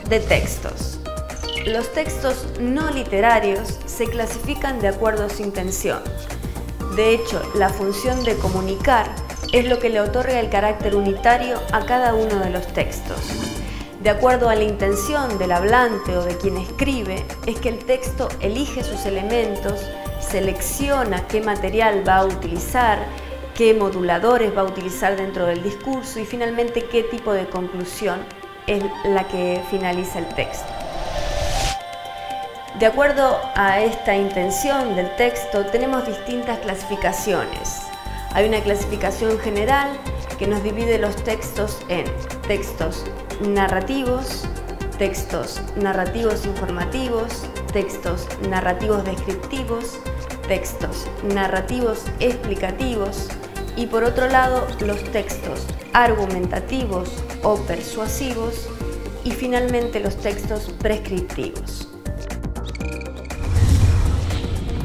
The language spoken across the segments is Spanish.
de textos. Los textos no literarios se clasifican de acuerdo a su intención. De hecho, la función de comunicar es lo que le otorga el carácter unitario a cada uno de los textos. De acuerdo a la intención del hablante o de quien escribe, es que el texto elige sus elementos, selecciona qué material va a utilizar, qué moduladores va a utilizar dentro del discurso y finalmente qué tipo de conclusión es la que finaliza el texto. De acuerdo a esta intención del texto, tenemos distintas clasificaciones. Hay una clasificación general que nos divide los textos en textos narrativos informativos, textos narrativos descriptivos, textos narrativos explicativos y por otro lado los textos argumentativos o persuasivos y finalmente los textos prescriptivos.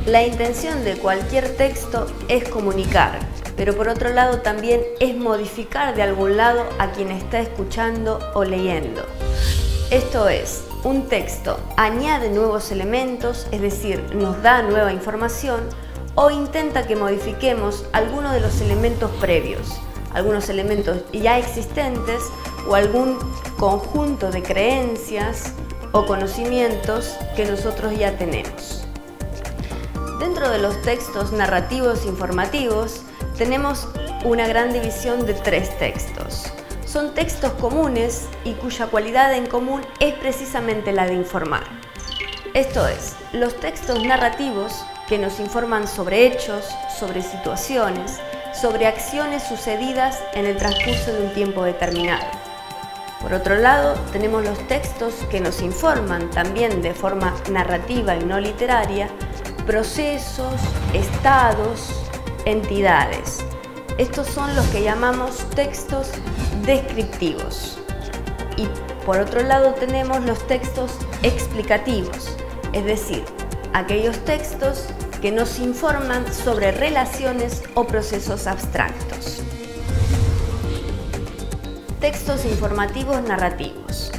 La intención de cualquier texto es comunicar, pero por otro lado también es modificar de algún lado a quien está escuchando o leyendo. Esto es, un texto añade nuevos elementos, es decir, nos da nueva información, o intenta que modifiquemos alguno de los elementos previos, algunos elementos ya existentes o algún conjunto de creencias o conocimientos que nosotros ya tenemos. Dentro de los textos narrativos informativos tenemos una gran división de tres textos. Son textos comunes y cuya cualidad en común es precisamente la de informar. Esto es, los textos narrativos que nos informan sobre hechos, sobre situaciones, sobre acciones sucedidas en el transcurso de un tiempo determinado. Por otro lado, tenemos los textos que nos informan también de forma narrativa y no literaria procesos, estados, entidades. Estos son los que llamamos textos descriptivos. Y por otro lado tenemos los textos explicativos, es decir, aquellos textos que nos informan sobre relaciones o procesos abstractos. Textos informativos narrativos.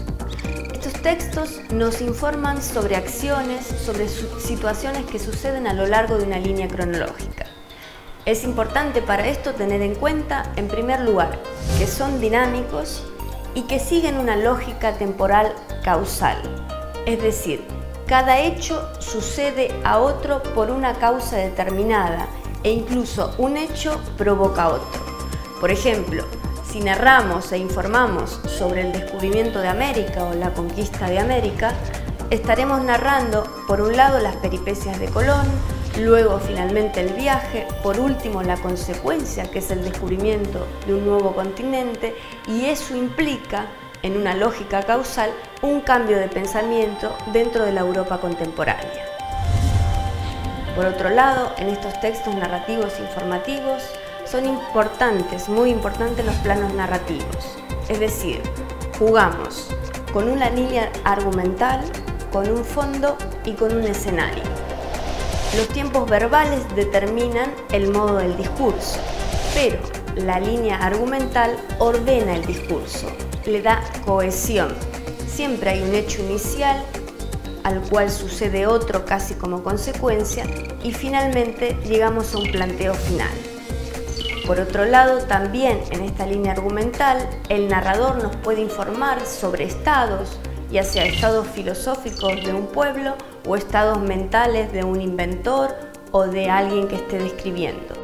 Estos textos nos informan sobre acciones, sobre situaciones que suceden a lo largo de una línea cronológica. Es importante para esto tener en cuenta, en primer lugar, que son dinámicos y que siguen una lógica temporal causal. Es decir, cada hecho sucede a otro por una causa determinada e incluso un hecho provoca otro. Por ejemplo, si narramos e informamos sobre el descubrimiento de América o la conquista de América, estaremos narrando por un lado las peripecias de Colón, luego finalmente el viaje, por último la consecuencia que es el descubrimiento de un nuevo continente y eso implica, en una lógica causal, un cambio de pensamiento dentro de la Europa contemporánea. Por otro lado, en estos textos narrativos informativos son importantes, muy importantes los planos narrativos, es decir, jugamos con una línea argumental, con un fondo y con un escenario. Los tiempos verbales determinan el modo del discurso, pero la línea argumental ordena el discurso, le da cohesión. Siempre hay un hecho inicial al cual sucede otro casi como consecuencia y finalmente llegamos a un planteo final. Por otro lado, también en esta línea argumental, el narrador nos puede informar sobre estados, ya sea estados filosóficos de un pueblo o estados mentales de un inventor o de alguien que esté describiendo.